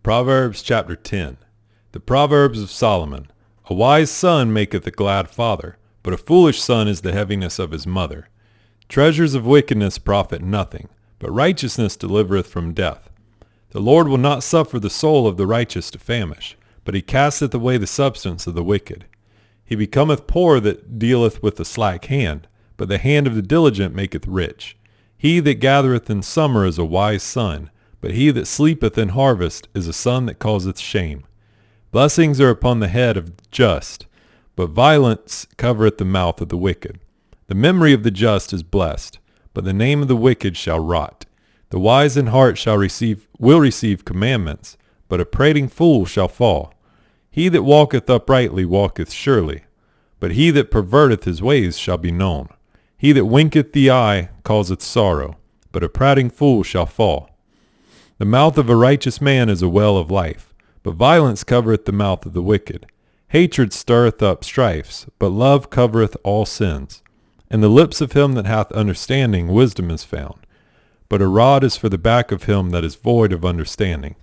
Proverbs chapter 10. The Proverbs of Solomon. A wise son maketh a glad father, but a foolish son is the heaviness of his mother. Treasures of wickedness profit nothing, but righteousness delivereth from death. The Lord will not suffer the soul of the righteous to famish, but he casteth away the substance of the wicked. He becometh poor that dealeth with the slack hand, but the hand of the diligent maketh rich. He that gathereth in summer is a wise son, but he that sleepeth in harvest is a son that causeth shame. Blessings are upon the head of the just, but violence covereth the mouth of the wicked. The memory of the just is blessed, but the name of the wicked shall rot. The wise in heart will receive commandments, but a prating fool shall fall. He that walketh uprightly walketh surely, but he that perverteth his ways shall be known. He that winketh the eye causeth sorrow, but a prating fool shall fall. The mouth of a righteous man is a well of life, but violence covereth the mouth of the wicked. Hatred stirreth up strifes, but love covereth all sins. In the lips of him that hath understanding wisdom is found, but a rod is for the back of him that is void of understanding.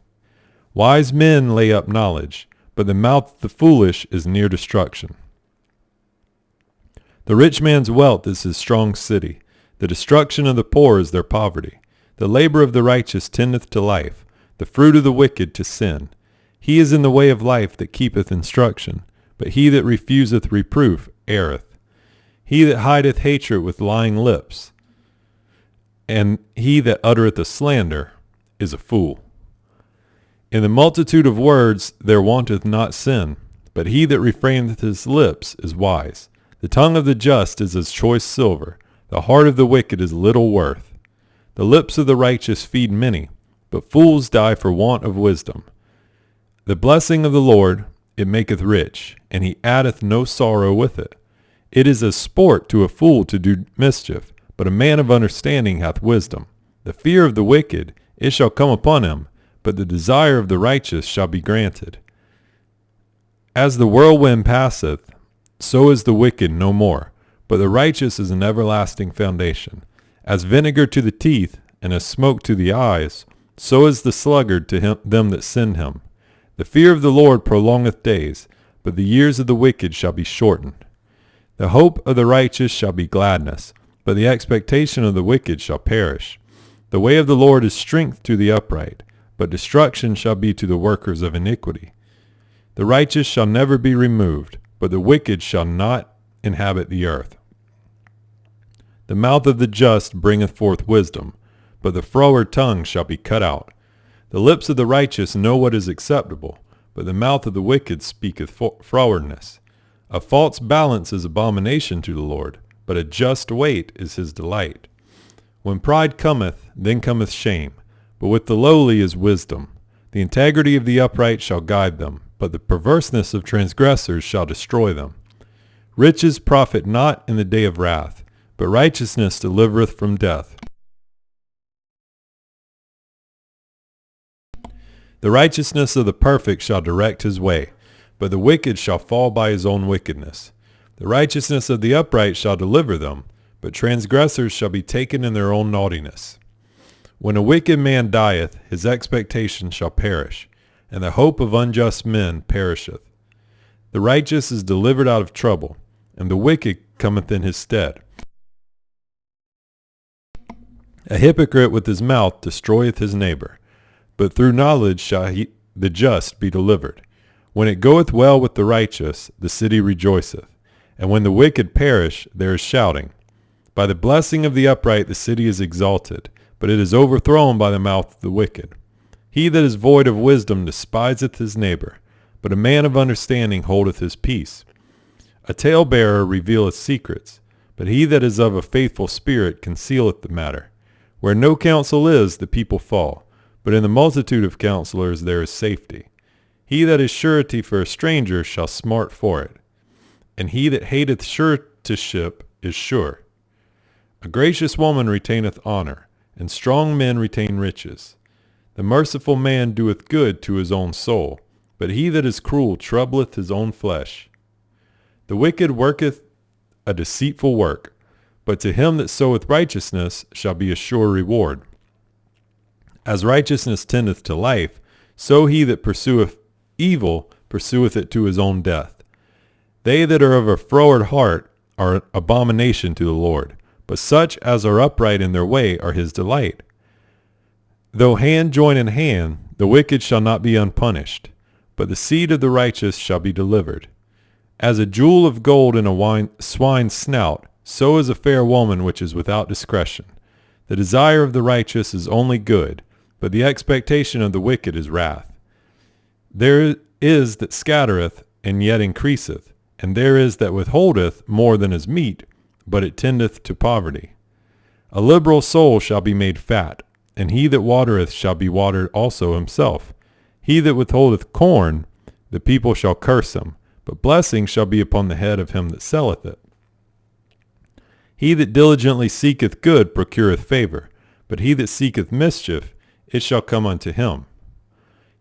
Wise men lay up knowledge, but the mouth of the foolish is near destruction. The rich man's wealth is his strong city. The destruction of the poor is their poverty. The labor of the righteous tendeth to life, the fruit of the wicked to sin. He is in the way of life that keepeth instruction, but he that refuseth reproof erreth. He that hideth hatred with lying lips, and he that uttereth a slander, is a fool. In the multitude of words there wanteth not sin, but he that refraineth his lips is wise. The tongue of the just is as choice silver, the heart of the wicked is little worth. The lips of the righteous feed many, but fools die for want of wisdom. The blessing of the Lord, it maketh rich, and he addeth no sorrow with it. It is as sport to a fool to do mischief, but a man of understanding hath wisdom. The fear of the wicked, it shall come upon him, but the desire of the righteous shall be granted. As the whirlwind passeth, so is the wicked no more, but the righteous is an everlasting foundation. As vinegar to the teeth, and as smoke to the eyes, so is the sluggard to them that send him. The fear of the Lord prolongeth days, but the years of the wicked shall be shortened. The hope of the righteous shall be gladness, but the expectation of the wicked shall perish. The way of the Lord is strength to the upright, but destruction shall be to the workers of iniquity. The righteous shall never be removed, but the wicked shall not inhabit the earth. The mouth of the just bringeth forth wisdom, but the froward tongue shall be cut out. The lips of the righteous know what is acceptable, but the mouth of the wicked speaketh frowardness. A false balance is abomination to the Lord, but a just weight is his delight. When pride cometh, then cometh shame, but with the lowly is wisdom. The integrity of the upright shall guide them, but the perverseness of transgressors shall destroy them. Riches profit not in the day of wrath, but righteousness delivereth from death. The righteousness of the perfect shall direct his way, but the wicked shall fall by his own wickedness. The righteousness of the upright shall deliver them, but transgressors shall be taken in their own naughtiness. When a wicked man dieth, his expectation shall perish, and the hope of unjust men perisheth. The righteous is delivered out of trouble, and the wicked cometh in his stead. A hypocrite with his mouth destroyeth his neighbor, but through knowledge shall the just be delivered. When it goeth well with the righteous, the city rejoiceth, and when the wicked perish, there is shouting. By the blessing of the upright the city is exalted, but it is overthrown by the mouth of the wicked. He that is void of wisdom despiseth his neighbor, but a man of understanding holdeth his peace. A talebearer revealeth secrets, but he that is of a faithful spirit concealeth the matter. Where no counsel is, the people fall, but in the multitude of counselors there is safety. He that is surety for a stranger shall smart for it, and he that hateth suretyship is sure. A gracious woman retaineth honor, and strong men retain riches. The merciful man doeth good to his own soul, but he that is cruel troubleth his own flesh. The wicked worketh a deceitful work, but to him that soweth righteousness shall be a sure reward. As righteousness tendeth to life, so he that pursueth evil pursueth it to his own death. They that are of a froward heart are abomination to the Lord, but such as are upright in their way are his delight. Though hand join in hand, the wicked shall not be unpunished, but the seed of the righteous shall be delivered. As a jewel of gold in a swine's snout, so is a fair woman which is without discretion. The desire of the righteous is only good, but the expectation of the wicked is wrath. There is that scattereth, and yet increaseth, and there is that withholdeth more than is meet, but it tendeth to poverty. A liberal soul shall be made fat, and he that watereth shall be watered also himself. He that withholdeth corn, the people shall curse him, but blessing shall be upon the head of him that selleth it. He that diligently seeketh good procureth favor, but he that seeketh mischief, it shall come unto him.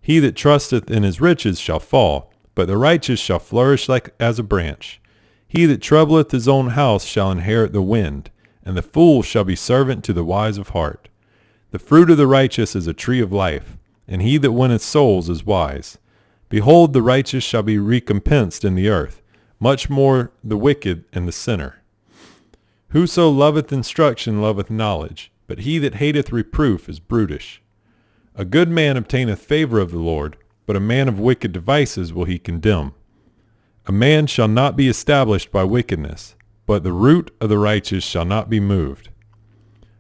He that trusteth in his riches shall fall, but the righteous shall flourish like as a branch. He that troubleth his own house shall inherit the wind, and the fool shall be servant to the wise of heart. The fruit of the righteous is a tree of life, and he that winneth souls is wise. Behold, the righteous shall be recompensed in the earth, much more the wicked and the sinner. Whoso loveth instruction loveth knowledge, but he that hateth reproof is brutish. A good man obtaineth favor of the Lord, but a man of wicked devices will he condemn. A man shall not be established by wickedness, but the root of the righteous shall not be moved.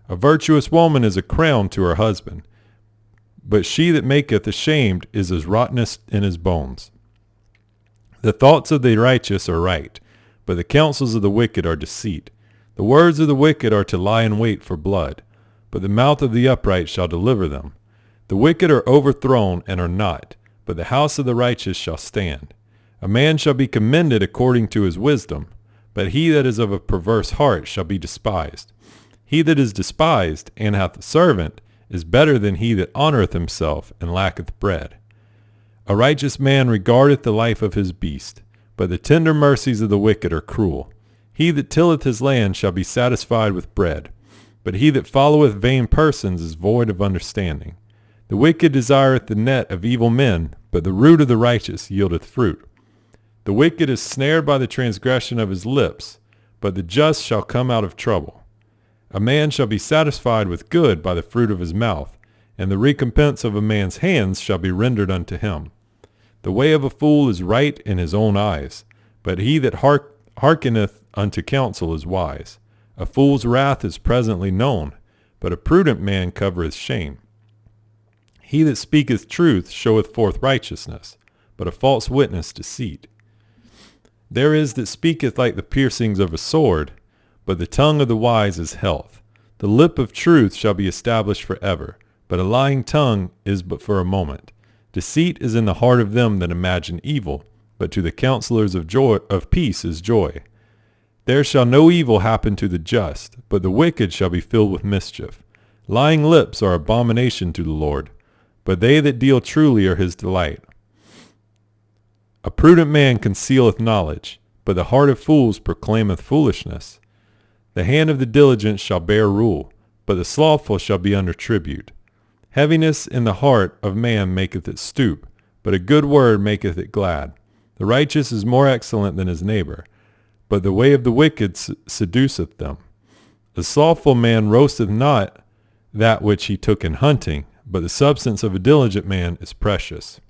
A virtuous woman is a crown to her husband, but she that maketh ashamed is as rottenness in his bones. The thoughts of the righteous are right, but the counsels of the wicked are deceit. The words of the wicked are to lie in wait for blood, but the mouth of the upright shall deliver them. The wicked are overthrown and are not, but the house of the righteous shall stand. A man shall be commended according to his wisdom, but he that is of a perverse heart shall be despised. He that is despised and hath a servant is better than he that honoureth himself and lacketh bread. A righteous man regardeth the life of his beast, but the tender mercies of the wicked are cruel. He that tilleth his land shall be satisfied with bread, but he that followeth vain persons is void of understanding. The wicked desireth the net of evil men, but the root of the righteous yieldeth fruit. The wicked is snared by the transgression of his lips, but the just shall come out of trouble. A man shall be satisfied with good by the fruit of his mouth, and the recompense of a man's hands shall be rendered unto him. The way of a fool is right in his own eyes, but he that hearkeneth unto counsel is wise. A fool's wrath is presently known, but a prudent man covereth shame. He that speaketh truth showeth forth righteousness, but a false witness deceit. There is that speaketh like the piercings of a sword, but the tongue of the wise is health. The lip of truth shall be established forever, but a lying tongue is but for a moment. Deceit is in the heart of them that imagine evil, but to the counselors of peace is joy. There shall no evil happen to the just, but the wicked shall be filled with mischief. Lying lips are abomination to the Lord, but they that deal truly are his delight. A prudent man concealeth knowledge, but the heart of fools proclaimeth foolishness. The hand of the diligent shall bear rule, but the slothful shall be under tribute. Heaviness in the heart of man maketh it stoop, but a good word maketh it glad. The righteous is more excellent than his neighbor, but the way of the wicked seduceth them. The slothful man roasteth not that which he took in hunting, but the substance of a diligent man is precious.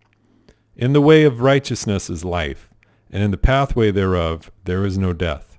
In the way of righteousness is life, and in the pathway thereof there is no death.